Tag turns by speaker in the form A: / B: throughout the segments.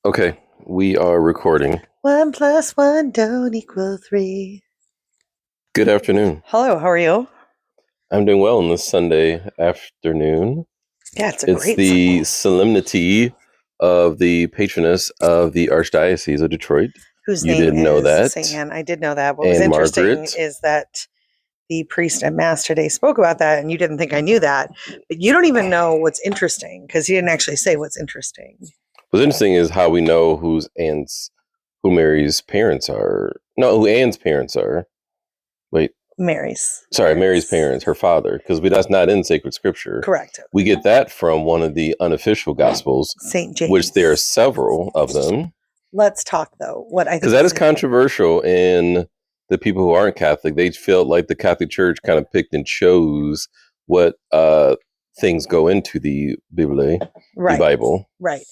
A: Okay, we are recording.
B: 1 + 1 don't equal 3.
A: Good afternoon.
B: Hello, how are you?
A: I'm doing well on this Sunday afternoon.
B: Yeah, it's a
A: It's
B: great
A: the
B: Sunday.
A: solemnity of the patroness of the Archdiocese of Detroit.
B: Whose
A: You
B: name
A: didn't know
B: is
A: that.
B: St. Anne. I did know that. What was
A: And
B: interesting
A: Margaret.
B: is that the priest at Mass today spoke about that, and you didn't think I knew that. But you don't even know what's interesting, because he didn't actually say what's interesting.
A: What's interesting is how we know who Mary's parents are. No, who Anne's parents are. Wait,
B: Mary's.
A: Mary's parents, her father, because that's not in sacred scripture.
B: Correct.
A: We get that from one of the unofficial gospels,
B: St. James.
A: which there are several of them.
B: Let's talk, though. What I think
A: Because that is controversial in the people who aren't Catholic. They felt like the Catholic Church kind of picked and chose what things go into the Bible, the Bible.
B: Right.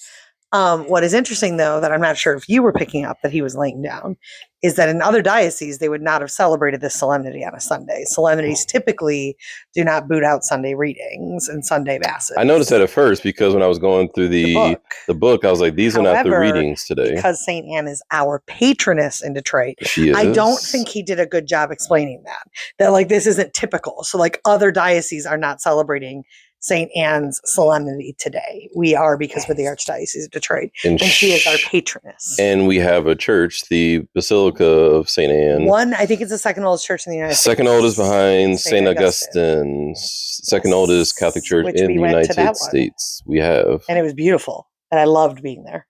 B: What is interesting, though, that I'm not sure if you were picking up that he was laying down, is that in other dioceses, they would not have celebrated this solemnity on a Sunday. Solemnities typically do not boot out Sunday readings and Sunday masses.
A: I noticed that at first because when I was going through the book, I was like, these are not the readings today.
B: Because St. Anne is our patroness in Detroit,
A: she is.
B: I don't think he did a good job explaining that like this isn't typical. So like other dioceses are not celebrating St. Anne's solemnity today. We are, because we're the Archdiocese of Detroit, and she is our patroness.
A: And we have a church, the Basilica of St. Anne.
B: I think it's the second oldest church in the United States.
A: Second oldest behind St. Augustine. Second oldest Catholic church in the United States. We have.
B: And it was beautiful. And I loved being there.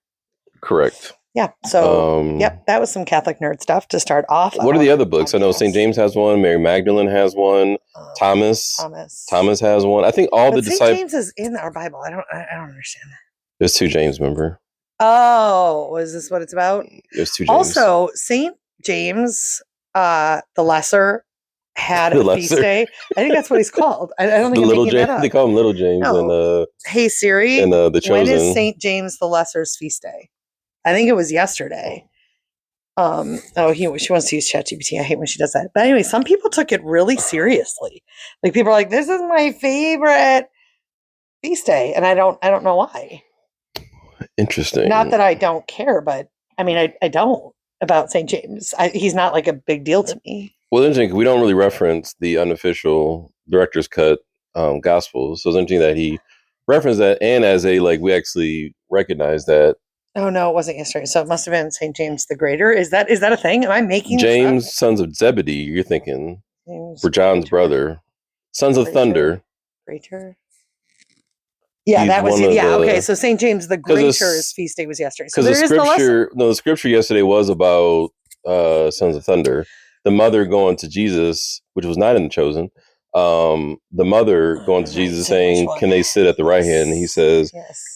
A: Correct.
B: Yeah. So, that was some Catholic nerd stuff to start off.
A: What are the other books? I know St. James has one. Mary Magdalene has one. Thomas has one. I think all the disciples.
B: St. James is in our Bible. I don't understand that.
A: There's two James, remember?
B: Oh, is this what it's about?
A: There's two James.
B: Also, St. James, the Lesser, had a feast day. I think that's what he's called. I don't think
A: Little James. They call him Little James.
B: No.
A: And,
B: hey Siri,
A: and the Chosen.
B: When is St. James the Lesser's feast day? I think it was yesterday. She wants to use ChatGPT. I hate when she does that. But anyway, some people took it really seriously. Like people are like, "This is my favorite feast day," and I don't know why.
A: Interesting.
B: Not that I don't care, but I mean, I don't about St. James. He's not like a big deal to me.
A: Well, interesting. We don't really reference the unofficial director's cut gospels, so it's interesting that he referenced that, and as we actually recognize that.
B: Oh no, it wasn't yesterday. So it must have been St. James the Greater. Is that a thing? Am I making
A: James, sons of Zebedee? You're thinking for John's brother, sons of Thunder.
B: Greater. Yeah, that was okay. So St. James the Greater's feast day was yesterday. So
A: because the scripture yesterday was about sons of Thunder. The mother going to Jesus, which was not in the Chosen. The mother going to Jesus saying, "Can they sit at the right hand?" And he says,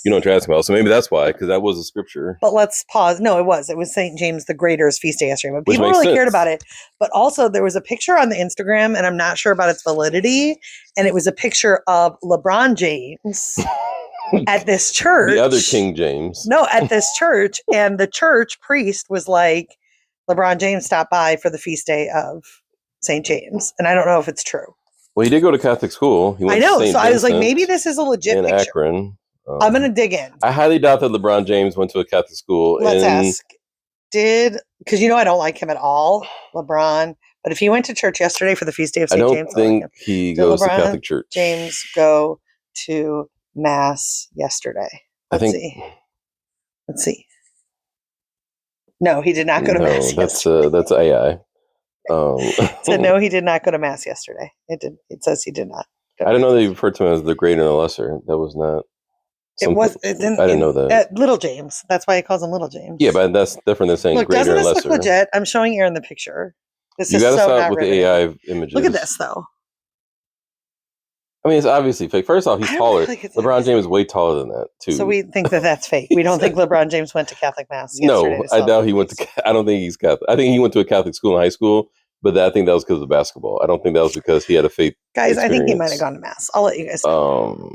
A: "You know what you're asking about." So maybe that's why, because that was a scripture.
B: But let's pause. No, it was St. James the Greater's feast day yesterday. But people really cared about it. But also there was a picture on the Instagram, and I'm not sure about its validity. And it was a picture of LeBron James at this church.
A: The other King James.
B: No, at this church. And the church priest was like, LeBron James stopped by for the feast day of St. James. And I don't know if it's true.
A: Well, he did go to Catholic school.
B: I know. So I was like, maybe this is a legit picture.
A: Akron.
B: I'm going to dig in.
A: I highly doubt that LeBron James went to a Catholic school.
B: Let's ask. Because I don't like him at all, LeBron. But if he went to church yesterday for the feast day of St. James,
A: I don't think he goes to Catholic church.
B: James go to Mass yesterday. Let's see. No, he did not go to Mass yesterday.
A: That's AI.
B: So no, he did not go to Mass yesterday. It says he did not.
A: I didn't know they referred to him as the Greater and the Lesser. That was not. I didn't know that.
B: Little James. That's why he calls him Little James.
A: Yeah, but that's different than saying Greater and Lesser.
B: Doesn't this look legit? I'm showing Aaron the picture. This
A: you got to stop with the AI images.
B: Look at this, though.
A: I mean, it's obviously fake. First off, he's taller. LeBron James is way taller than that, too.
B: So we think that that's fake. We don't think LeBron James went to Catholic Mass yesterday.
A: No, I doubt he went to. I don't think he's Catholic. I think he went to a Catholic school in high school, but I think that was because of basketball. I don't think that was because he had a faith.
B: Guys, I think he might have gone to Mass. I'll let you guys know.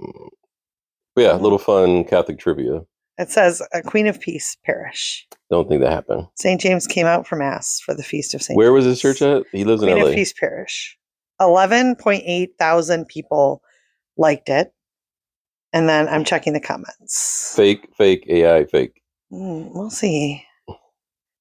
A: But yeah, little fun Catholic trivia.
B: It says Queen of Peace Parish.
A: Don't think that happened.
B: St. James came out for Mass for the Feast of St.
A: Where was his church at? He lives in LA.
B: Queen of Peace Parish. 11.8 thousand people liked it. And then I'm checking the comments.
A: Fake, AI, fake.
B: We'll see.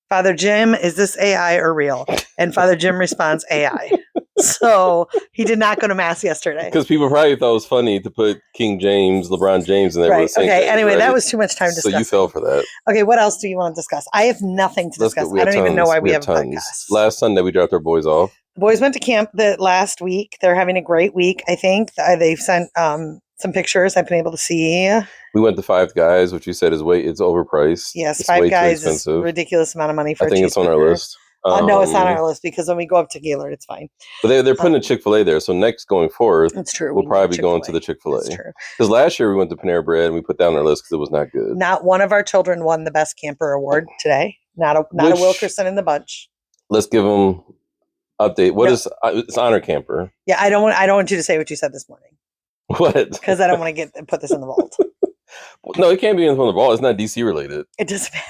B: Father Jim, is this AI or real? And Father Jim responds, AI. So he did not go to mass yesterday.
A: Because people probably thought it was funny to put King James, LeBron James in there
B: Right.
A: with St.
B: Okay.
A: James,
B: Anyway,
A: right?
B: that was too much time
A: So
B: discussing.
A: you fell for that.
B: Okay. What else do you want to discuss? I have nothing to discuss. I don't even know why we have a podcast.
A: Last Sunday, we dropped our boys off.
B: The boys went to camp the last week. They're having a great week, I think. They've sent some pictures I've been able to see.
A: We went to Five Guys, which you said it's overpriced.
B: Yes,
A: it's
B: Five Guys is a ridiculous amount of money for
A: I think it's on our list.
B: No, it's not on our list because when we go up to Gaylord, it's fine.
A: But they're putting a Chick-fil-A there. So next going forth,
B: it's true.
A: We'll probably be going to the Chick-fil-A.
B: That's true.
A: Because last year we went to Panera Bread and we put that on our list because it was not good.
B: Not one of our children won the Best Camper Award today. Not a Wilkerson in the bunch.
A: Let's give them update. It's Honor Camper.
B: Yeah, I don't want you to say what you said this morning.
A: What?
B: Because I don't want to put this in the vault.
A: No, it can't be in the vault. It's not DC related.
B: It doesn't matter.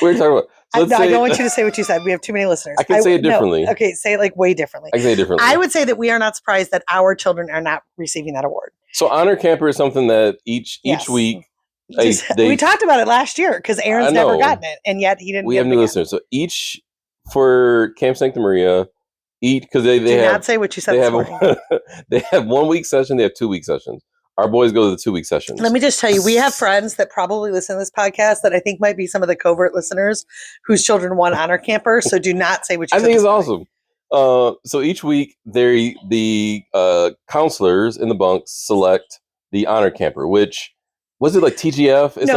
A: What are you talking about?
B: I don't want you to say what you said. We have too many listeners.
A: I can say it differently.
B: No. Okay, say it like way differently.
A: I can say it differently.
B: I would say that we are not surprised that our children are not receiving that award.
A: So Honor Camper is something that each week.
B: We talked about it last year because Aaron's never gotten it, and yet he didn't.
A: We have new listeners. So each for Camp Sancta Maria, because they
B: do
A: have
B: not say what you said this morning.
A: They have 1 week session. They have 2 week sessions. Our boys go to the 2 week sessions.
B: Let me just tell you, we have friends that probably listen to this podcast that I think might be some of the covert listeners whose children won Honor Camper. So do not say what you said.
A: I think it's awesome. So each week, the counselors in the bunks select the Honor Camper, which was it like TGF?
B: It's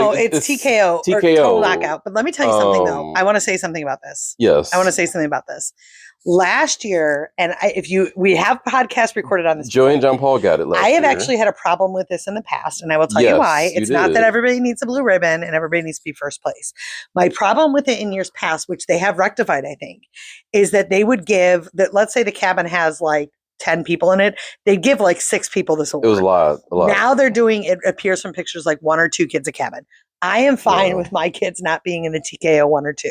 B: TKO.
A: TKO.
B: Or Total Knockout. But let me tell you something, though. I want to say something about this.
A: Yes.
B: I want to say something about this. Last year, and we have podcasts recorded on this.
A: Joey and John Paul got it last year.
B: I have actually had a problem with this in the past, and I will tell you why. It's not that everybody needs a blue ribbon and everybody needs to be first place. My problem with it in years past, which they have rectified, I think, is that they would give that. Let's say the cabin has like 10 people in it. They'd give like 6 people this award.
A: It was a lot.
B: Now they're doing it. Appears from pictures like 1 or 2 kids a cabin. I am fine with my kids not being in the TKO 1 or 2.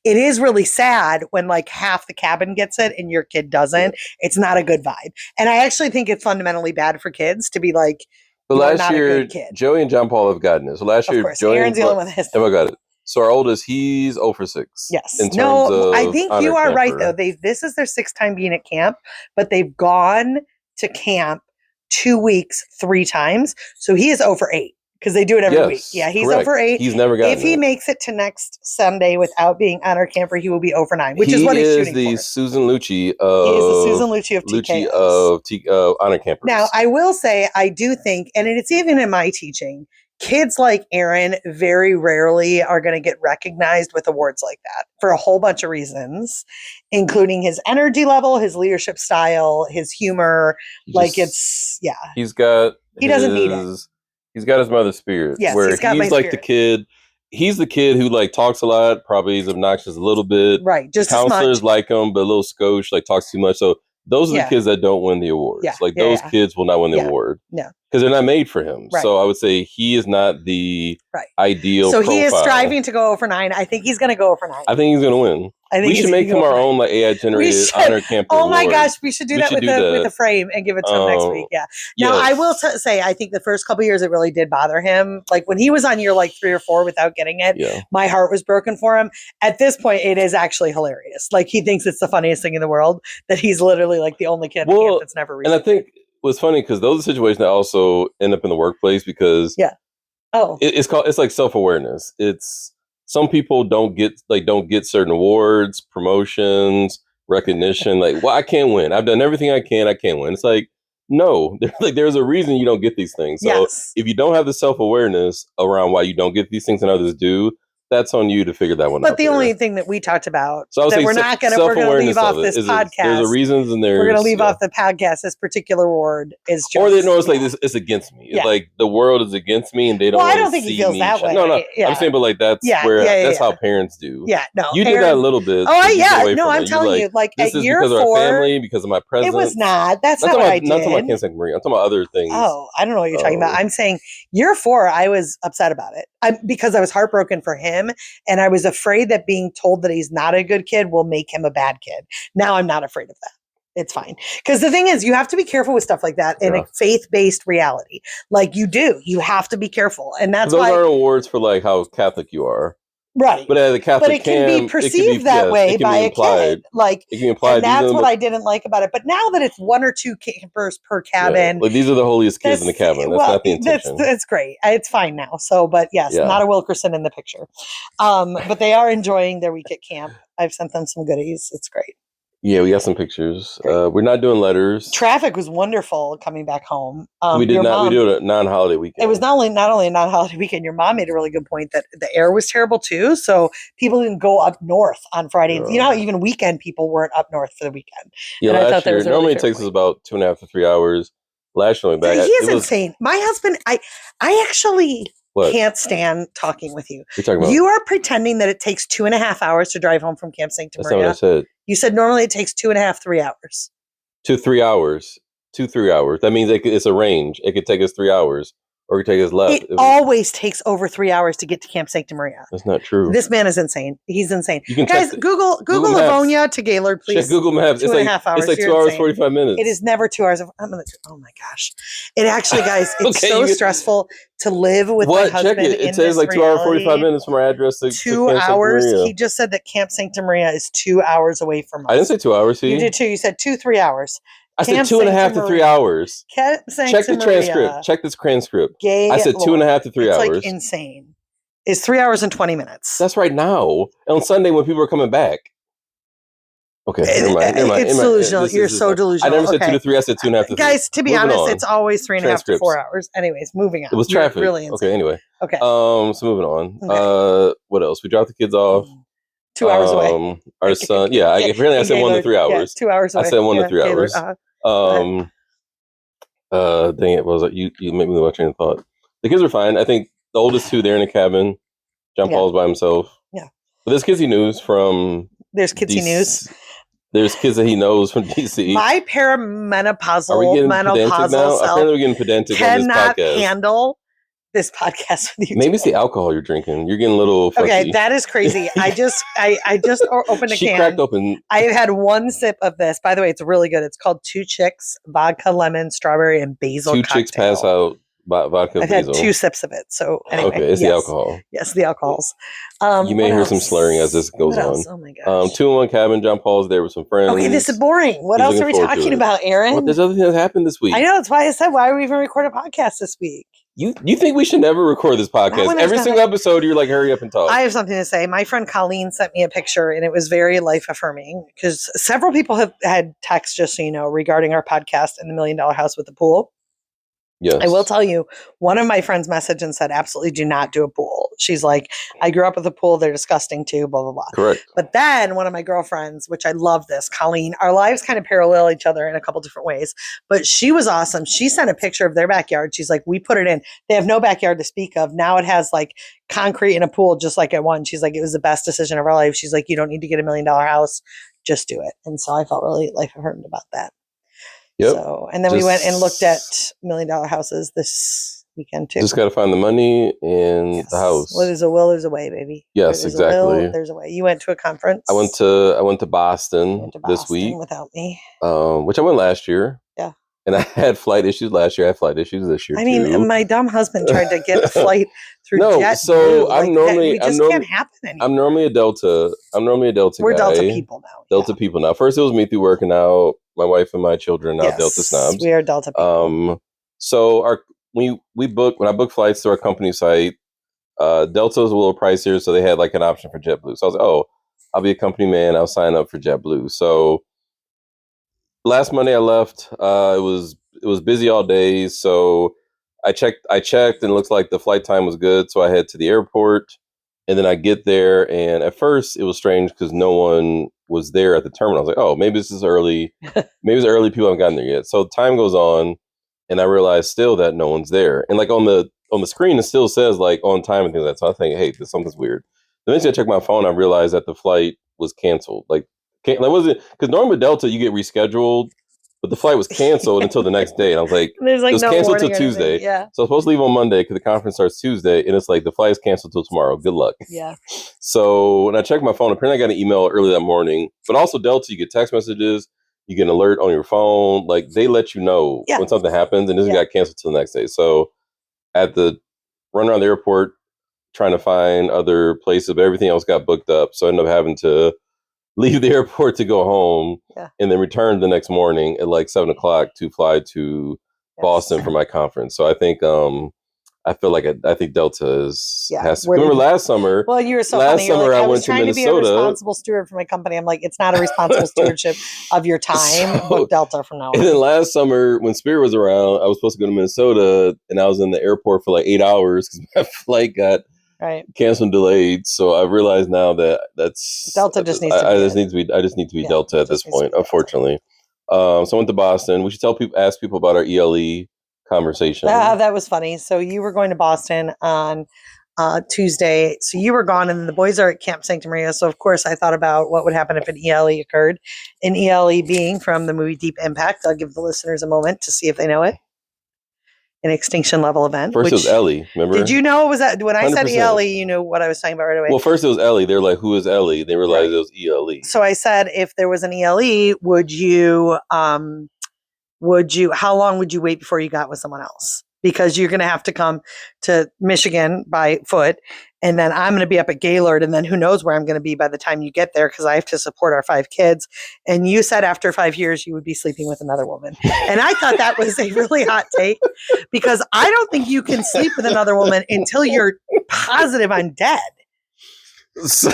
B: It is really sad when like half the cabin gets it and your kid doesn't. It's not a good vibe. And I actually think it's fundamentally bad for kids to be like,
A: but last year, Joey and John Paul have gotten it. So last year, Joey
B: Aaron's the only one that has
A: got it. So our oldest, he's 0 for 6.
B: Yes.
A: In terms of
B: I think you are
A: camper.
B: right though. This is their 6th time being at camp, but they've gone to camp 2 weeks 3 times. So he is 0 for 8. Because they do it every week. Yeah, he's
A: correct.
B: 0 for 8.
A: He's never gotten
B: If he makes it to next Sunday without being Honor Camper, he will be 0 for 9, which is what he's shooting for.
A: He is the Susan Lucci of Honor Campers.
B: Now, I will say, I do think, and it's even in my teaching, kids like Aaron very rarely are going to get recognized with awards like that for a whole bunch of reasons, including his energy level, his leadership style, his humor. He doesn't need it.
A: He's got his mother's spirit.
B: Yes,
A: where
B: he's got my
A: like
B: spirit.
A: the kid. He's the kid who like talks a lot. Probably is obnoxious a little bit.
B: Right. Just
A: counselors like him, but a little skosh, like talks too much. So those are the kids that don't win the awards.
B: Yeah.
A: Those kids will not win the award.
B: No.
A: Because they're not made for him.
B: Right.
A: So I would say he is not the ideal
B: So
A: profile.
B: he is striving to go 0 for 9. I think he's going to go 0 for 9.
A: I think he's going to win. We should make him our own like AI generated Honor Camper.
B: Oh my
A: award.
B: gosh, we should do that with the frame and give it to him next week. Yeah. Now I will say, I think the first couple years it really did bother him. Like when he was on year like 3 or 4 without getting it, my heart was broken for him. At this point, it is actually hilarious. Like he thinks it's the funniest thing in the world that he's literally like the only kid that's never received.
A: And I think what's funny because those are situations that also end up in the workplace because it's like self-awareness. It's some people don't get certain awards, promotions, recognition. Like, well, I can't win. I've done everything I can't win. It's like, no, there's a reason you don't get these things. So if you don't have the self-awareness around why you don't get these things and others do, that's on you to figure that one out.
B: But the only thing that we talked about
A: that
B: we're going to leave off this podcast.
A: There's a reasons and there's
B: we're going to leave off the podcast. This particular award is just,
A: or they know it's like this. It's against me. It's like the world is against me, and they don't.
B: Well, I don't think he feels that way.
A: No. I'm saying, but like that's that's how parents do.
B: Yeah, no,
A: you did that a little bit.
B: Oh yeah, no, I'm telling you, like
A: this
B: at
A: is
B: year
A: because
B: 4,
A: of our family, because of my presence.
B: It was not. That's not what I did.
A: Not talking about Camp Sancta Maria. I'm talking about other things.
B: Oh, I don't know what you're talking about. I'm saying year 4, I was upset about it because I was heartbroken for him, and I was afraid that being told that he's not a good kid will make him a bad kid. Now I'm not afraid of that. It's fine. Because the thing is, you have to be careful with stuff like that in
A: Yeah.
B: a faith-based reality. Like you do. You have to be careful. And that's
A: Those
B: why.
A: aren't awards for like how Catholic you are.
B: Right.
A: But as a Catholic
B: But it can be perceived that way by a kid. Like,
A: it can be implied.
B: And that's what I didn't like about it. But now that it's 1 or 2 campers per cabin.
A: Like these are the holiest kids in the cabin. That's not the intention.
B: That's great. It's fine now. So, but yes, not a Wilkerson in the picture. But they are enjoying their week at camp. I've sent them some goodies. It's great.
A: Yeah, we got some pictures. We're not doing letters.
B: Traffic was wonderful coming back home.
A: We did not. We do it a non-holiday weekend.
B: It was not only a non-holiday weekend. Your mom made a really good point that the air was terrible too. So people didn't go up north on Friday. You know, even weekend people weren't up north for the weekend.
A: Yeah, and last year normally it takes us about 2.5 to 3 hours. Last year, back.
B: He is insane. My husband, I actually can't stand talking with you. You are pretending that it takes 2.5 hours to drive home from Camp Sancta Maria.
A: That's not what I said.
B: You said normally it takes 2.5, 3 hours.
A: 2, 3 hours. 2, 3 hours. That means it's a range. It could take us 3 hours, or it could take us less.
B: It always takes over 3 hours to get to Camp Sancta Maria.
A: That's not true.
B: This man is insane. He's insane.
A: You can
B: Guys, Google Livonia to Gaylord, please.
A: Check Google Maps.
B: 2.5 hours.
A: It's like 2 hours, 45 minutes.
B: It is never 2 hours. Oh my gosh. It actually, guys, it's so stressful to live with my husband.
A: Check it. It says like 2 hours, 45 minutes from our address to
B: 2 hours. He just said that Camp Sancta Maria is 2 hours away from us.
A: I didn't say 2 hours.
B: You did too. You said 2, 3 hours.
A: I said 2.5 to 3 hours.
B: Check
A: the transcript. Check this transcript. I said 2.5 to 3 hours.
B: It's like insane. It's 3 hours and 20 minutes.
A: That's right now. On Sunday when people are coming back. Okay, never mind.
B: It's delusional. You're so delusional.
A: I never said 2 to 3. I said 2.5 to 3.
B: Guys, to be honest, it's always 3.5 to 4 hours. Anyways, moving on.
A: It was traffic.
B: Really insane.
A: Okay, anyway.
B: Okay.
A: So moving on. Okay. What else? We dropped the kids off.
B: 2 hours away.
A: Our son. Yeah. Apparently, I said 1 to 3 hours.
B: 2 hours away.
A: I said 1 to 3 hours. Dang it! Was you made me lose my train of thought. The kids are fine. I think the oldest 2 they're in a cabin. John Paul's by himself.
B: Yeah.
A: But there's kids he knows from.
B: There's kids he knows.
A: There's kids that he knows from DC.
B: My perimenopausal
A: Are we getting pedantic now?
B: self
A: Apparently we're getting pedantic on this podcast.
B: Cannot handle this podcast with you.
A: Maybe it's the alcohol you're drinking. You're getting a little funky.
B: Okay, that is crazy. I just opened a can.
A: She cracked open.
B: I had 1 sip of this. By the way, it's really good. It's called 2 Chicks, vodka, lemon, strawberry, and basil
A: 2
B: cocktail.
A: Chicks pass out vodka,
B: I've
A: basil.
B: had 2 sips of it. So anyway,
A: okay, it's the alcohol.
B: Yes, the alcohols.
A: You may hear some slurring as this goes on.
B: Oh my gosh.
A: 2 in 1 cabin. John Paul's there with some friends.
B: Okay, this is boring. What else are we talking about, Aaron?
A: Well, there's other things that happened this week.
B: I know. That's why I said, why are we even recording a podcast this week?
A: You think we should never record this podcast? Every single episode, you're like, hurry up and talk.
B: I have something to say. My friend Colleen sent me a picture, and it was very life affirming because several people have had texts, just so you know, regarding our podcast and the $1 Million House with the Pool.
A: Yes.
B: I will tell you, one of my friends messaged and said, absolutely do not do a pool. She's like, I grew up with a pool. They're disgusting too, blah, blah, blah.
A: Correct.
B: But then one of my girlfriends, which I love this, Colleen, our lives kind of parallel each other in a couple different ways, but she was awesome. She sent a picture of their backyard. She's like, we put it in. They have no backyard to speak of. Now it has like concrete and a pool just like I won. She's like, it was the best decision of our life. She's like, you don't need to get $1 million house. Just do it. And so I felt really life affirmed about that.
A: Yep.
B: So, and then we went and looked at $1 million houses this weekend too.
A: Just got to find the money and the house.
B: Well, there's a will, there's a way, baby.
A: Yes,
B: there's
A: exactly.
B: A will, there's a way. You went to a conference.
A: I went to Boston this week
B: without me,
A: which I went last year.
B: Yeah.
A: And I had flight issues last year. I had flight issues this year.
B: I mean, my dumb husband tried to get a flight through JetBlue.
A: So I'm normally
B: can't happen anymore.
A: I'm normally a Delta.
B: We're
A: guy.
B: Delta people now.
A: Delta people now. First, it was me through working out. My wife and my children are now Delta snobs.
B: We are Delta people.
A: So when I book flights to our company site, Delta was a little pricier, so they had like an option for JetBlue. So I was like, oh, I'll be a company man. I'll sign up for JetBlue. So last Monday I left. It was busy all day, so I checked, and it looks like the flight time was good. So I head to the airport, and then I get there, and at first it was strange because no one was there at the terminal. I was like, oh, maybe this is early. Maybe it's early. People haven't gotten there yet. So time goes on, and I realize still that no one's there. And like on the screen, it still says like on time and things like that. So I think, hey, something's weird. The next day I check my phone, I realized that the flight was canceled. That wasn't because normally Delta you get rescheduled, but the flight was canceled until the next day. And I was like,
B: it was
A: canceled till Tuesday.
B: Yeah.
A: So I was supposed to leave on Monday because the conference starts Tuesday, and it's like the flight is canceled till tomorrow. Good luck.
B: Yeah.
A: So when I checked my phone, apparently I got an email early that morning. But also Delta, you get text messages. You get an alert on your phone. Like they let you know when something happens, and this got canceled till the next day. So at the run around the airport trying to find other places, but everything else got booked up. So I ended up having to leave the airport to go home and then return the next morning at like 7:00 to fly to Boston for my conference. So I think I feel like I think Delta has to. Remember last summer?
B: Well, you were so
A: last
B: funny.
A: summer
B: like,
A: I went to Minnesota.
B: Trying to be a responsible steward for my company. I'm like, it's not a responsible stewardship of your time. Book Delta from now on.
A: And then last summer when Spirit was around, I was supposed to go to Minnesota, and I was in the airport for like 8 hours because my flight got canceled and delayed. So I realized now that's
B: Delta just needs to
A: I
B: be
A: just need to be Delta at this point, unfortunately. So I went to Boston. We should ask people about our ELE conversation.
B: That was funny. So you were going to Boston on Tuesday. So you were gone, and the boys are at Camp Sancta Maria. So of course I thought about what would happen if an ELE occurred. An ELE being from the movie Deep Impact. I'll give the listeners a moment to see if they know it. An extinction level event.
A: First it was ELE, remember?
B: Did you know it was that when I
A: 100%.
B: said ELE, you knew what I was talking about right away?
A: Well, first it was ELE. They were like, who is ELE? They realized it was ELE.
B: So I said, if there was an ELE, would you, how long would you wait before you got with someone else? Because you're going to have to come to Michigan by foot, and then I'm going to be up at Gaylord, and then who knows where I'm going to be by the time you get there, because I have to support our 5 kids. And you said after 5 years you would be sleeping with another woman. And I thought that was a really hot take, because I don't think you can sleep with another woman until you're positive on dead.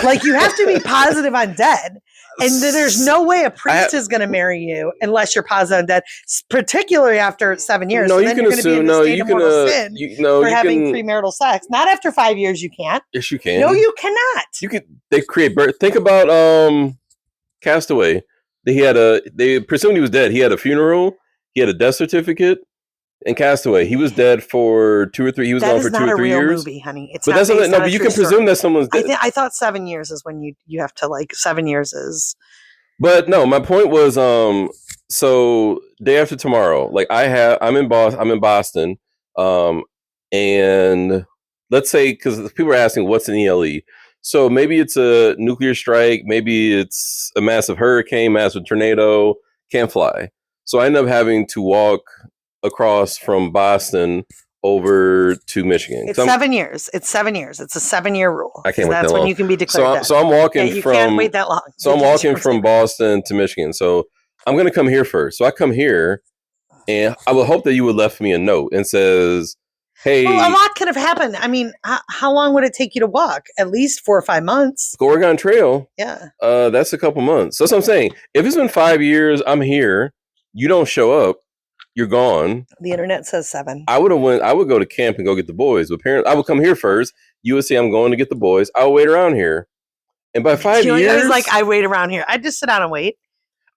B: Like you have to be positive on dead. And there's no way a priest is going to marry you unless you're positive on dead, particularly after 7 years.
A: No,
B: so
A: you
B: then
A: can
B: you're
A: assume.
B: Going to
A: No, you can.
B: sin for having premarital sex. Not after 5 years, you can't.
A: Yes, you can.
B: No, you cannot.
A: You could. They create birth. Think about Castaway. They presumed he was dead. He had a funeral. He had a death certificate. In Castaway, he was dead for 2 or 3. He was gone for 2 or 3 years.
B: Movie, honey. It's
A: but
B: not
A: that's not. No, but you can presume that someone's dead.
B: I thought 7 years is when you have to 7 years is.
A: But no, my point was so day after tomorrow, I'm in Boston, and let's say because people are asking what's an ELE. So maybe it's a nuclear strike, maybe it's a massive hurricane, massive tornado, can't fly. So I end up having to walk across from Boston over to Michigan.
B: It's 7 years. It's 7 years. It's a 7-year rule.
A: I can't wait that long.
B: That's when you can be declared dead.
A: So I'm walking from.
B: You can't wait that long.
A: So I'm walking from Boston to Michigan. So I'm going to come here first. So I come here, and I would hope that you would left me a note and says, "Hey."
B: Well, a lot could have happened. I mean, how long would it take you to walk? At least 4 or 5 months.
A: The Oregon Trail.
B: Yeah.
A: That's a couple months. So that's what I'm saying. If it's been 5 years, I'm here. You don't show up. You're gone.
B: The internet says 7.
A: I would go to camp and go get the boys. But parents, I would come here first. You would say I'm going to get the boys. I'll wait around here. And by 5 years,
B: I wait around here. I'd just sit down and wait.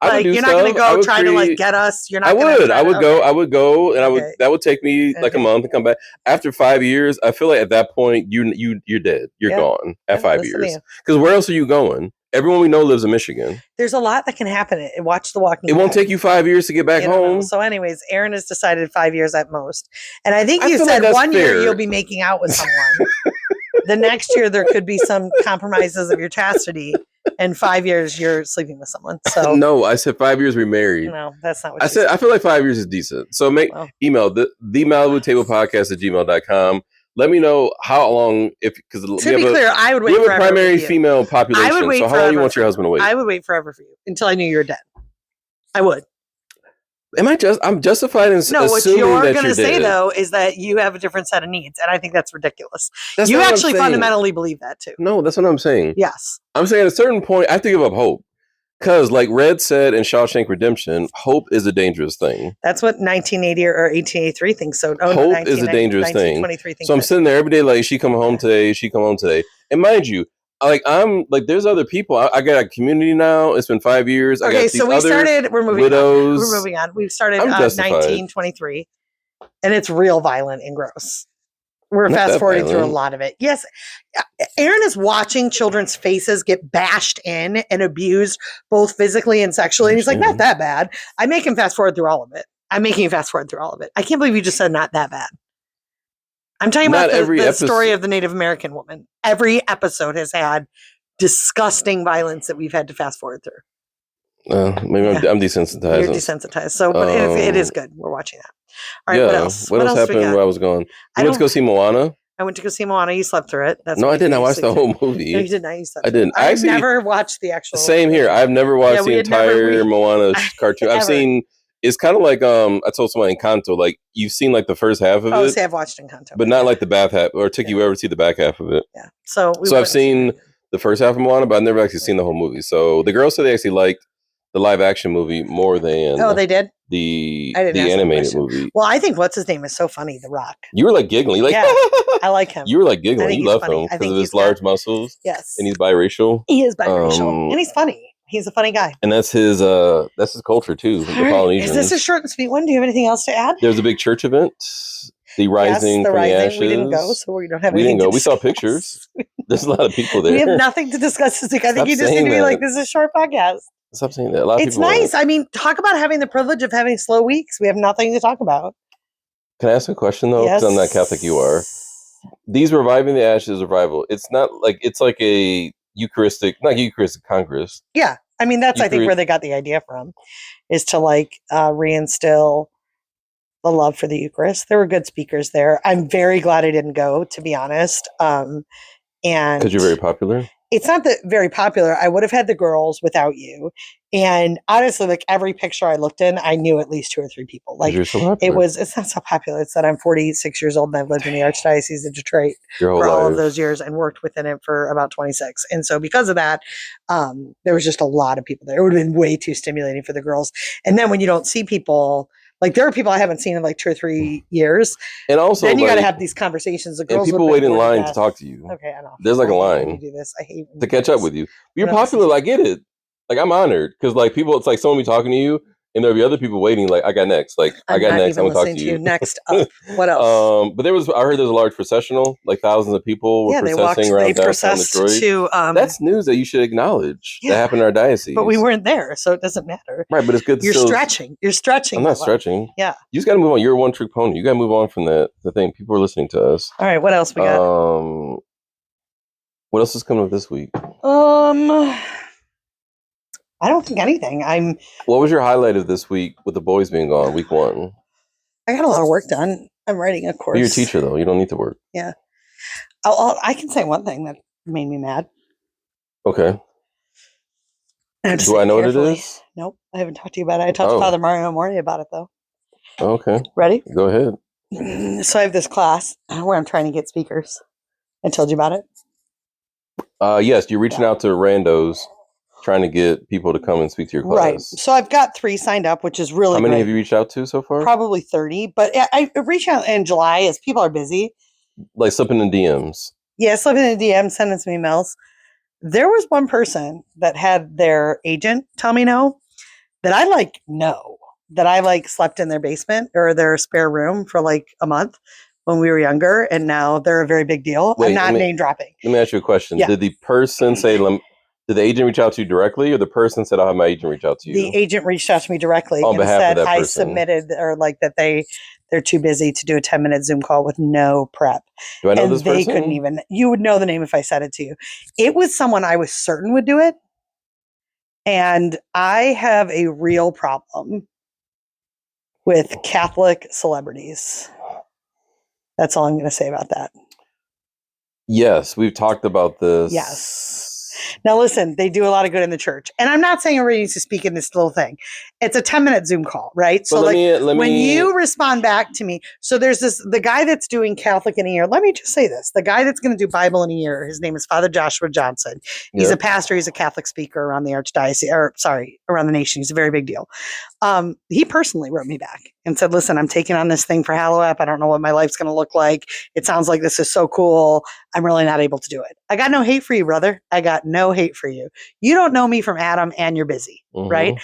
A: You're
B: not going to go try to get us. You're not.
A: I would go, and that would take me like a month to come back. After 5 years, I feel like at that point you're dead. You're gone at 5 years. Because where else are you going? Everyone we know lives in Michigan.
B: There's a lot that can happen. Watch The Walking Dead.
A: It won't take you 5 years to get back home.
B: So anyways, Aaron has decided 5 years at most. And I think you said like 1 year you'll be making out with someone. The next year there could be some compromises of your chastity. And 5 years you're sleeping with someone. So
A: no, I said 5 years remarried.
B: No, that's not what
A: I said. I feel like 5 years is decent. So email the Malibu Table Podcast at gmail.com. Let me know how long, because
B: to be clear, I would wait.
A: We have a primary female population. I would wait so how long do you want your husband to wait?
B: I would wait forever for you until I knew you were dead. I would.
A: I'm justified in assuming that
B: what you're going to say though is that you have a different set of needs, and I think that's ridiculous. You actually fundamentally believe that too.
A: No, that's what I'm saying.
B: Yes,
A: I'm saying at a certain point I have to give up hope. Because, like Red said in Shawshank Redemption, hope is a dangerous thing.
B: That's what 1980 or 1883 thinks. So
A: hope is a dangerous thing. So I'm sitting there every day, like she come home today. And mind you, I'm like, there's other people. I got a community now. It's been 5 years.
B: Okay, so we started. We're moving
A: widows.
B: On. We're moving on. We've started 1923, and it's real violent and gross. We're fast forwarding through a lot of it. Yes, Aaron is watching children's faces get bashed in and abused both physically and sexually. And he's like, not that bad. I make him fast forward through all of it. I can't believe you just said not that bad. I'm talking about the story of the Native American woman. Every episode has had disgusting violence that we've had to fast forward through.
A: Maybe I'm desensitized.
B: You're desensitized. So, but it is good. We're watching that. All right. What else?
A: What else happened where I was going? You went to go see Moana?
B: I went to go see Moana. You slept through it.
A: No, I didn't. I watched the whole movie.
B: No, you did not. You slept.
A: I didn't.
B: I've never watched the actual.
A: Same here. I've never watched the entire Moana cartoon. I've seen. It's kind of like I told somebody Encanto. Like you've seen like the first half of it.
B: Oh, see, I've watched Encanto,
A: but not like the back half. Or took you ever see the back half of it?
B: Yeah. So
A: I've seen the first half of Moana, but I've never actually seen the whole movie. So the girls said they actually liked the live action movie more than.
B: Oh, they did.
A: The animated movie.
B: Well, I think what's his name is so funny. The Rock.
A: You were like giggling, like
B: I like him.
A: You were like giggling. You love him because of his large muscles.
B: Yes,
A: and he's biracial.
B: He is biracial, and he's funny. He's a funny guy,
A: and that's his culture too. The Polynesians.
B: Is this a short and sweet one? Do you have anything else to add?
A: There's a big church event. The Rising from the Ashes.
B: We didn't go, so we don't have.
A: We didn't go. We saw pictures. There's a lot of people there.
B: We have nothing to discuss this week. I think you just need to be like, "This is a short podcast."
A: Stop saying that. A lot of
B: it's nice. I mean, talk about having the privilege of having slow weeks. We have nothing to talk about.
A: Can I ask a question though? Because I'm not Catholic. You are. These Reviving the Ashes revival. It's not like it's like a Eucharistic Congress.
B: Yeah, I mean that's I think where they got the idea from, is to like reinstill the love for the Eucharist. There were good speakers there. I'm very glad I didn't go, to be honest. And
A: because you're very popular.
B: It's not that very popular. I would have had the girls without you. And honestly, like every picture I looked in, I knew at least 2 or 3 people. Like it's not so popular. It's that I'm 46 years old and I've lived in the Archdiocese of Detroit for all of those years and worked within it for about 26. And so because of that, there was just a lot of people there. It would have been way too stimulating for the girls. And then when you don't see people, like there are people I haven't seen in like 2 or 3 years. And also then you got to have these conversations. The girls
A: and people wait in line to talk to you.
B: Okay, I know.
A: There's like a line
B: do this. I hate
A: to catch up with you. You're popular. I get it. Like I'm honored because like people, it's like someone be talking to you and there'll be other people waiting. Like I got next. Like I got next. I'm gonna talk to you.
B: Next up. What else?
A: But I heard there's a large processional. Like thousands of people were processing around downtown Detroit. That's news that you should acknowledge. That happened in our diocese.
B: But we weren't there, so it doesn't matter.
A: Right, but it's good.
B: You're stretching. You're stretching.
A: I'm not stretching.
B: Yeah.
A: You just got to move on. You're a one-trick pony. You got to move on from the thing. People are listening to us.
B: All right. What else we got?
A: What else is coming up this week?
B: I don't think anything.
A: What was your highlight of this week with the boys being gone? Week 1.
B: I got a lot of work done. I'm writing a course.
A: You're a teacher though. You don't need to work.
B: Yeah. I can say one thing that made me mad.
A: Okay. Do I know what it is?
B: Nope. I haven't talked to you about it. I talked to Father Mario Mori about it though.
A: Okay.
B: Ready?
A: Go ahead.
B: So I have this class where I'm trying to get speakers. I told you about it.
A: Yes. You're reaching out to randos, trying to get people to come and speak to your class.
B: Right. So I've got 3 signed up, which is really
A: How many
B: great.
A: have you reached out to so far?
B: Probably 30. But I reach out in July as people are busy.
A: Like slipping in DMs.
B: Yeah, slipping in DMs, sending some emails. There was one person that had their agent tell me no, that I know, that I slept in their basement or their spare room for like a month when we were younger. And now they're a very big deal. Wait, I'm not name dropping.
A: Let me ask you a question. Yeah. Did the person say, did the agent reach out to you directly, or the person said, "I'll have my agent reach out to you"?
B: The agent reached out to me directly
A: on behalf of that person.
B: I submitted, or that they're too busy to do a 10-minute Zoom call with no prep.
A: Do I know this person?
B: They couldn't even. You would know the name if I said it to you. It was someone I was certain would do it, and I have a real problem with Catholic celebrities. That's all I'm going to say about that.
A: Yes, we've talked about this.
B: Yes. Now, listen, they do a lot of good in the church. And I'm not saying everybody needs to speak in this little thing. It's a 10-minute Zoom call, right? So when you respond back to me, so there's the guy that's doing Catholic in a year. Let me just say this. The guy that's going to do Bible in a year, his name is Father Joshua Johnson. He's a pastor. He's a Catholic speaker around the Archdiocese, around the nation. He's a very big deal. He personally wrote me back and said, listen, I'm taking on this thing for Halloween. I don't know what my life's going to look like. It sounds like this is so cool. I'm really not able to do it. I got no hate for you, brother. I got no hate for you. You don't know me from Adam and you're busy, right?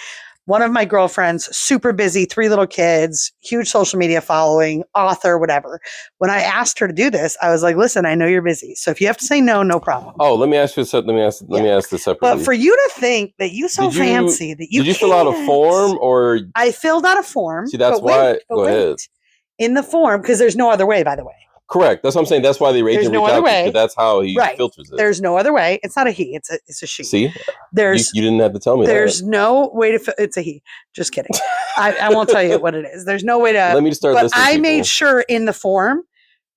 B: One of my girlfriends, super busy, 3 little kids, huge social media following, author, whatever. When I asked her to do this, I was like, listen, I know you're busy. So if you have to say no, no problem.
A: Oh, let me ask you something. Let me ask this separately.
B: But for you to think that you fancy that you
A: did you fill out a form or?
B: I filled out a form.
A: See, that's why. Go ahead.
B: In the form, because there's no other way, by the way.
A: Correct. That's what I'm saying. That's why the
B: There's
A: agent
B: no
A: reached
B: other
A: out to you,
B: way.
A: 'cause that's how he
B: Right.
A: filters it.
B: There's no other way. It's not a he. It's a she.
A: See, you
B: There's
A: didn't have to tell me
B: there's
A: that.
B: no way to. It's a he. Just kidding. I won't tell you what it is. There's no way to.
A: Let me start
B: But
A: listening.
B: I
A: people.
B: made sure in the form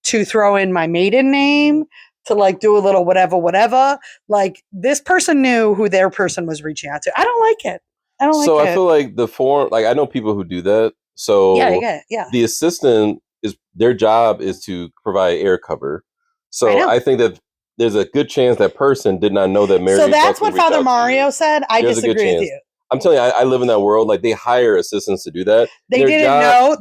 B: to throw in my maiden name, to like do a little whatever. Like this person knew who their person was reaching out to. I don't like it. I don't
A: So
B: like
A: I
B: it.
A: feel like the form, like I know people who do that. So
B: Yeah, I get it. Yeah.
A: the assistant is their job is to provide air cover.
B: I
A: So
B: know.
A: I think that there's a good chance that person did not know that Mary.
B: So that's
A: Buckley
B: what
A: reached out
B: Father
A: to
B: Mario
A: you.
B: said. I
A: There's a good
B: disagree with
A: chance.
B: you.
A: I'm telling you, I live in that world. Like they hire assistants to do that.
B: They
A: Their
B: didn't
A: job-
B: know.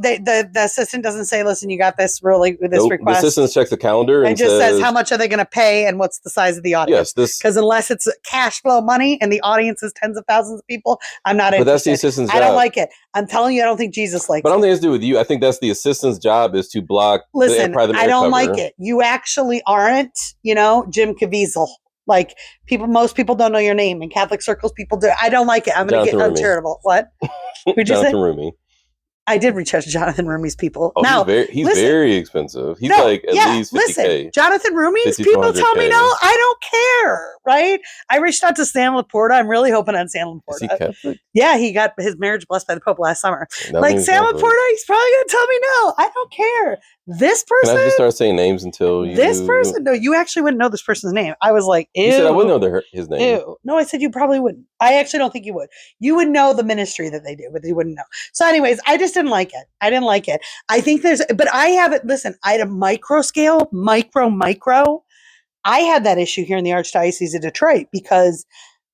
B: The assistant doesn't say, "Listen, you got this
A: Nope. The
B: request."
A: assistant checks the calendar
B: It
A: and
B: just says
A: says,
B: how much are they going to pay and what's the size of the audience.
A: yes, this.
B: Because unless it's cash flow money and the audience is tens of thousands of people, I'm not
A: But that's the
B: interested.
A: assistant's
B: I don't
A: job.
B: like it. I'm telling you, I don't think Jesus likes
A: But I
B: it.
A: don't think it's to do with you. I think that's the assistant's job is to block
B: Listen,
A: the private
B: I
A: air
B: don't
A: cover.
B: like it. You actually aren't, Jim Caviezel. Like most people don't know your name in Catholic circles. People do. I don't like it. I'm going to get
A: Jonathan Rumi.
B: uncharitable. What? Who'd you say?
A: Jonathan Rumi.
B: I did reach out to Jonathan Rumi's people.
A: Oh,
B: now,
A: he's
B: listen,
A: very expensive. He's
B: no,
A: like at
B: yeah,
A: least 50K.
B: listen, Jonathan Rumi's
A: 50 to
B: people tell me
A: 100K.
B: no. I don't care, right? I reached out to Stan Laporta. I'm really hoping on Stan
A: Is he
B: Laporta.
A: Catholic?
B: Yeah, he got his marriage blessed by the Pope last summer.
A: That
B: Like
A: means
B: Stan
A: Catholic.
B: Laporta, he's probably going to tell me no. I don't care. This
A: Can
B: person,
A: I just start saying names until you?
B: this person, no, you actually wouldn't know this person's name. I was like, ew.
A: You said I wouldn't know his name.
B: Ew. No, I said you probably wouldn't. I actually don't think you would. You would know the ministry that they do, but you wouldn't know. So, anyways, I just didn't like it. I didn't like it. I think but I have it. Listen, I had a micro scale, micro. I had that issue here in the Archdiocese of Detroit because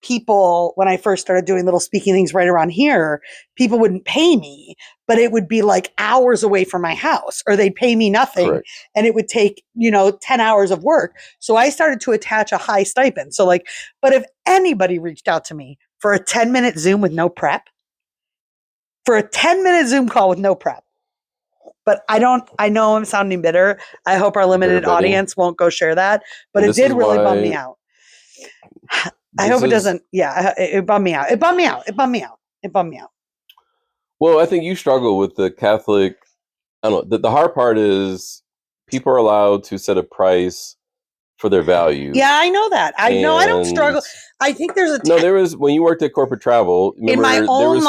B: people, when I first started doing little speaking things right around here, people wouldn't pay me, but it would be like hours away from my house, or they'd pay me nothing.
A: Correct.
B: And it would take, 10 hours of work. So I started to attach a high stipend. So but if anybody reached out to me for a 10-minute Zoom with no prep, for a 10-minute Zoom call with no prep, but I know I'm sounding bitter. I hope our limited audience won't go share that, but it did really bum me out. I hope it doesn't. Yeah, it bummed me out. It bummed me out.
A: Well, I think you struggle with the Catholic. I don't know. The hard part is people are allowed to set a price for their value.
B: Yeah, I know that. I don't struggle. I think there's
A: there was when you worked at corporate travel. Remember,
B: in my own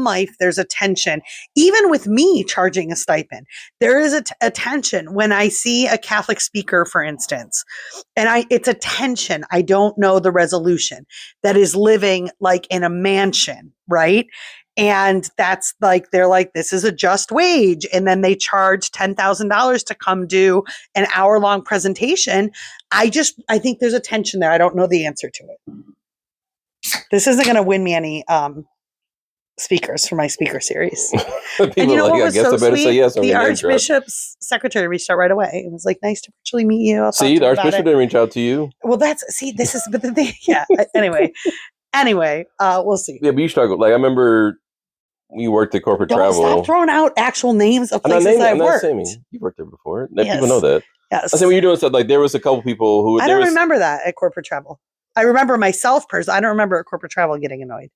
B: life, there's a tension. Even with me charging a stipend, there is a tension when I see a Catholic speaker, for instance, and it's a tension. I don't know the resolution that is living like in a mansion, right? And that's like, they're like, this is a just wage. And then they charge $10,000 to come do an hour-long presentation. I think there's a tension there. I don't know the answer to it. This isn't going to win me any speakers for my speaker series.
A: And
B: you know what was so sweet?
A: Say yes.
B: The Archbishop's secretary reached out right away. It was like, nice to virtually meet you.
A: See, the Archbishop didn't reach out to you.
B: Well, but the thing, yeah. Anyway, we'll see.
A: Yeah, but you struggled. Like I remember you worked at corporate travel.
B: Stop throwing out actual names of places I've worked.
A: You worked there before. People know that.
B: Yes.
A: I said when you're doing stuff like there was a couple people who
B: I don't remember that at corporate travel. I remember myself personally. I don't remember at corporate travel getting annoyed.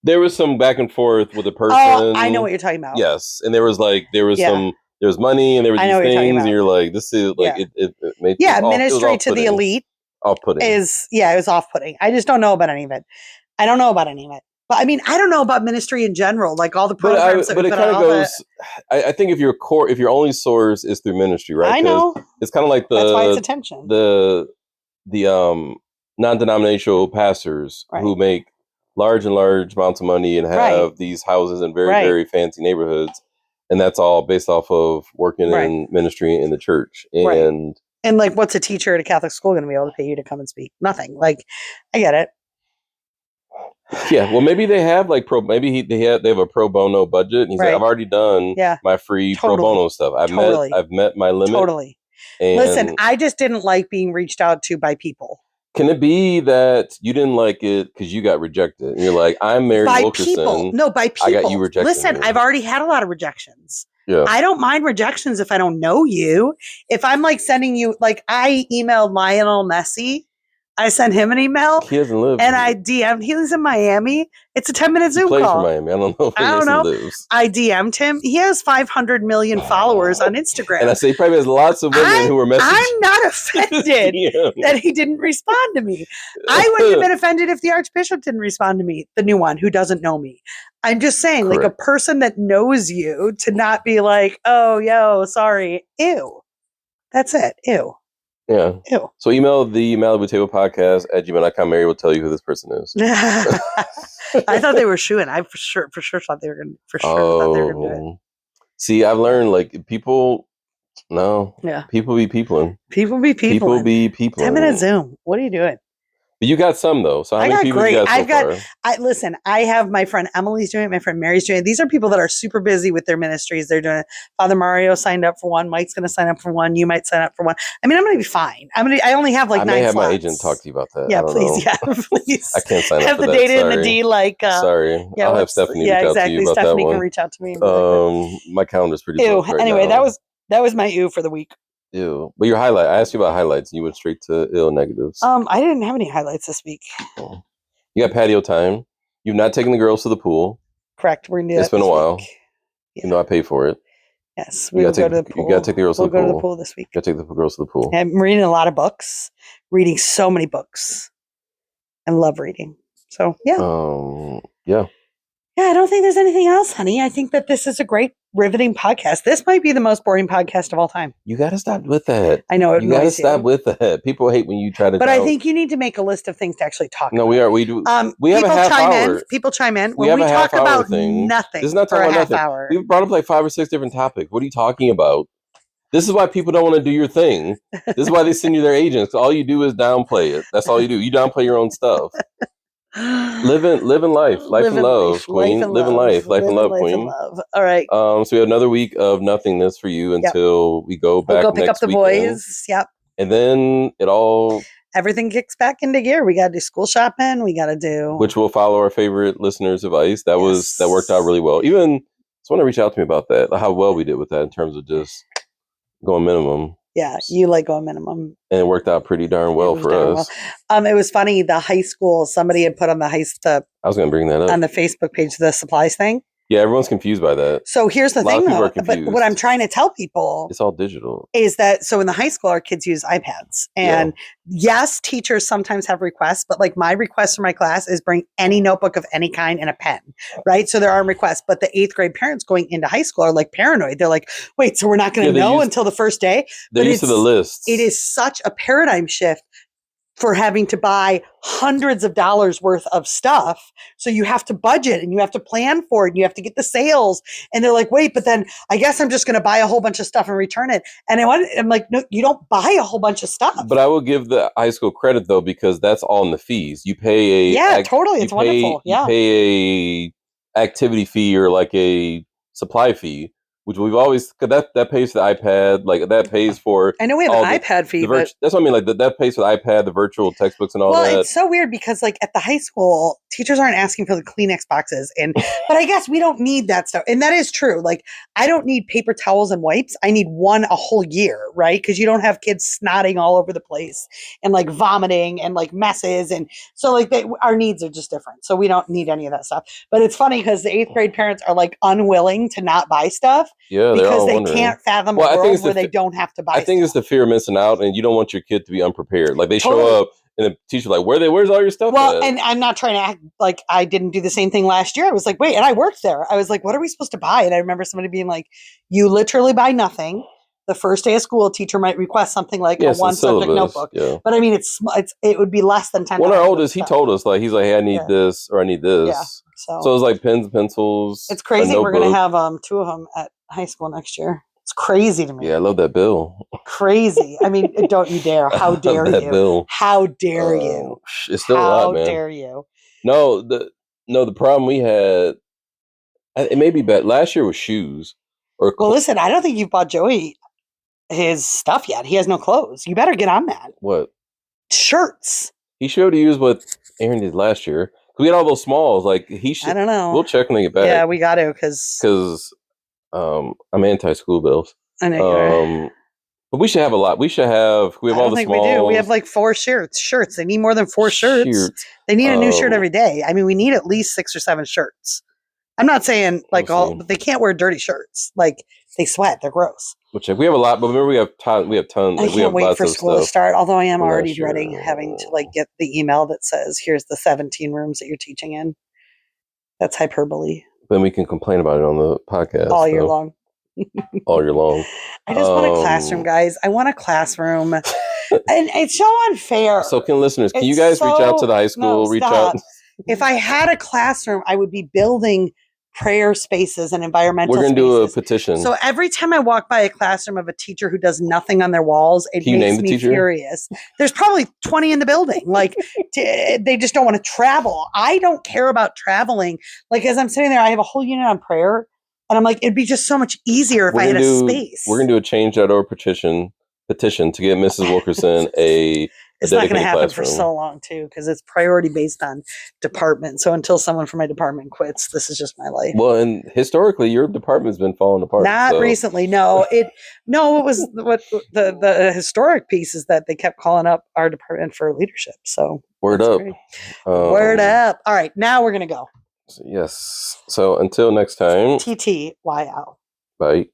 A: There was some back and forth with the person.
B: Oh, I know what you're talking about.
A: Yes, and there was money and there were these things, and you're like, this is like it made
B: ministry to the elite
A: off-putting.
B: It was off-putting. I just don't know about any of it. But I mean, I don't know about ministry in general, like all the programs that we put on.
A: I think if your only source is through ministry, right?
B: I know.
A: It's kind of like
B: that's why it's attention.
A: The non-denominational pastors who make large amounts of money and have these houses in very, very fancy neighborhoods. And that's all based off of working in ministry in the church. And
B: like, what's a teacher at a Catholic school going to be able to pay you to come and speak? Nothing. Like, I get it.
A: Yeah, well, maybe they have like they have a pro bono budget. And he's like, I've already done my free pro bono stuff. I've met my limit.
B: Totally. Listen, I just didn't like being reached out to by people.
A: Can it be that you didn't like it because you got rejected? And you're like, I'm Mary Wilkerson.
B: People. No, by people.
A: I got you rejected.
B: Listen, I've already had a lot of rejections.
A: Yeah.
B: I don't mind rejections if I don't know you. If I'm like sending you, like I emailed Lionel Messi I sent him an email.
A: He doesn't live.
B: And I DM'd. He lives in Miami. It's a 10-minute Zoom
A: plays
B: call.
A: For Miami. I don't know if he lives.
B: I DM'd him. He has 500 million followers on Instagram.
A: And I say he probably has lots of women who are messaging.
B: I'm not offended that he didn't respond to me. I wouldn't have been offended if the Archbishop didn't respond to me, the new one who doesn't know me. I'm just saying, like a person that knows you to not be like, oh, yo, sorry. Ew. That's it. Ew.
A: Yeah.
B: Ew.
A: So email the Malibu Table Podcast at gmail.com. Mary will tell you who this person is.
B: I thought they were shooing. I for sure thought they were going to thought they were going to do it.
A: See, I've learned like people be peopling.
B: People be people. 10-minute Zoom. What are you doing?
A: But you got some though. So how many people you got so far?
B: Listen, I have my friend Emily's doing it, my friend Mary's doing it. These are people that are super busy with their ministries. They're doing it. Father Mario signed up for one. Mike's going to sign up for one. You might sign up for one. I mean, I'm going to be fine. I only have like 9 slots. I may have my agent
A: talk to you about that.
B: Yeah, please. Yeah, please.
A: I can't sign up
B: have
A: for
B: the
A: that.
B: data and the D like.
A: Sorry. Yeah, I'll have Stephanie reach out to you about
B: Stephanie
A: that one.
B: Can reach out to me.
A: My calendar's pretty booked right
B: anyway,
A: now.
B: that was my ew for the week.
A: Ew. But your highlight, I asked you about highlights and you went straight to ill negatives.
B: I didn't have any highlights this week.
A: You got patio time. You've not taken the girls to the pool.
B: Correct. We're new.
A: It's been a while. Yeah. You know I pay for it.
B: Yes, we will go to the pool.
A: You got to take the girls to the pool.
B: We'll go to the pool this week.
A: You got to take the girls to the pool.
B: I'm reading a lot of books. Reading so many books. I love reading. So, yeah.
A: Yeah.
B: Yeah, I don't think there's anything else, honey. I think that this is a great, riveting podcast. This might be the most boring podcast of all time.
A: You got to stop with that.
B: I know.
A: You got to stop with that. People hate when you try to.
B: But I think you need to make a list of things to actually talk about.
A: No, we are. We do. We have a half hour.
B: People chime in. When we talk about nothing.
A: This is not talking about nothing. We've brought up like 5 or 6 different topics. What are you talking about? This is why people don't want to do your thing. This is why they send you their agents. All you do is downplay it. That's all you do. You downplay your own stuff. Living life and love, queen. Living life and love, queen.
B: All right.
A: So we have another week of nothingness for you until we go back.
B: We'll go pick up the boys. Yep.
A: And then
B: everything kicks back into gear. We got to do school shopping. We got to do,
A: which will follow our favorite listeners' advice. That worked out really well. Even someone to reach out to me about that, how well we did with that in terms of just going minimum.
B: Yeah, you like going minimum.
A: And it worked out pretty darn well for us.
B: It was funny, the high school, somebody had put on I was
A: going to bring that up.
B: On the Facebook page, the supplies thing.
A: Yeah, everyone's confused by that.
B: So here's the thing, though. But what I'm trying to tell people,
A: it's all digital,
B: is that so in the high school, our kids use iPads, and yes, teachers sometimes have requests, but like my request for my class is bring any notebook of any kind and a pen, right? So there are requests, but the 8th grade parents going into high school are like paranoid. They're like, wait, so we're not going to know until the first day?
A: They're used to the lists.
B: It is such a paradigm shift for having to buy hundreds of dollars worth of stuff. So you have to budget and you have to plan for it and you have to get the sales. And they're like, wait, but then I guess I'm just going to buy a whole bunch of stuff and return it. And I'm like, no, you don't buy a whole bunch of stuff.
A: But I will give the high school credit though, because that's all in the fees. You pay
B: totally. It's wonderful. Yeah.
A: You pay a activity fee or like a supply fee, which we've always, cause that pays for the iPad, like that pays for.
B: I know we have an iPad fee, but
A: that's what I mean. Like that pays for the iPad, the virtual textbooks, and all that.
B: Well, it's so weird because like at the high school, teachers aren't asking for the Kleenex boxes, but I guess we don't need that stuff, and that is true. Like I don't need paper towels and wipes. I need one a whole year, right? Because you don't have kids snotting all over the place and like vomiting and like messes, and so like our needs are just different. So we don't need any of that stuff. But it's funny because the 8th grade parents are like unwilling to not buy stuff.
A: Yeah,
B: because they can't fathom a world where they don't have to buy.
A: I think it's the fear of missing out, and you don't want your kid to be unprepared. Like they show up, and the teacher's like, "Where's all your stuff?"
B: Well, and I'm not trying to act like I didn't do the same thing last year. I was like, wait, and I worked there. I was like, what are we supposed to buy? And I remember somebody being like, "You literally buy nothing. The first day of school, a teacher might request something like a one subject notebook. Yeah. But I mean, it would be less than $10.
A: One of our oldest, he told us he's like, hey, I need this or I need this. Yeah. So it's like pens, pencils.
B: It's crazy. We're going to have 2 of them at high school next year. It's crazy to me.
A: Yeah, I love that bill.
B: Crazy. I mean, don't you dare. How dare you?
A: Bill.
B: How dare you?
A: It's still a lot, man.
B: How dare you?
A: No, the problem we had, it may be bad. Last year was shoes.
B: Well, listen, I don't think you've bought Joey his stuff yet. He has no clothes. You better get on that.
A: What?
B: Shirts.
A: He showed to use what Aaron did last year. We had all those smalls. Like he should.
B: I don't know.
A: We'll check when they get back.
B: Yeah, we got to because
A: I'm anti-school bills.
B: I know you are.
A: But we should have a lot. We have
B: I
A: all
B: don't
A: the
B: think
A: small.
B: we do. We have like 4 shirts. They need more than 4 shirts. They need a new shirt every day. I mean, we need at least 6 or 7 shirts. I'm not saying like but they can't wear dirty shirts. Like they sweat. They're gross.
A: Which we have a lot, but remember we have tons.
B: I can't wait for school to start. Although I am already
A: sure.
B: dreading having to like get the email that says, "Here's the 17 rooms that you're teaching in." That's hyperbole.
A: Then we can complain about it on the podcast
B: all year long.
A: All year long.
B: I just want a classroom, guys. I want a classroom. And it's so unfair.
A: So can listeners, can you guys reach out to the high school? Reach out.
B: If I had a classroom, I would be building prayer spaces and environmental
A: We're going to do a petition.
B: So every time I walk by a classroom of a teacher who does nothing on their walls, it makes me furious. There's probably 20 in the building. Like they just don't want to travel. I don't care about traveling. Like as I'm sitting there, I have a whole unit on prayer. And I'm like, it'd be just so much easier if I had a space.
A: We're going to do a change.org petition to get Mrs. Wilkerson a
B: It's not going to happen for so long, too, because it's priority based on department. So until someone from my department quits, this is just my life.
A: Well, and historically, your department's been falling apart.
B: Not recently. No, it was what the historic piece is that they kept calling up our department for leadership. So
A: word up.
B: Word up. All right. Now we're going to go.
A: Yes. So until next time.
B: TTYL.
A: Bye.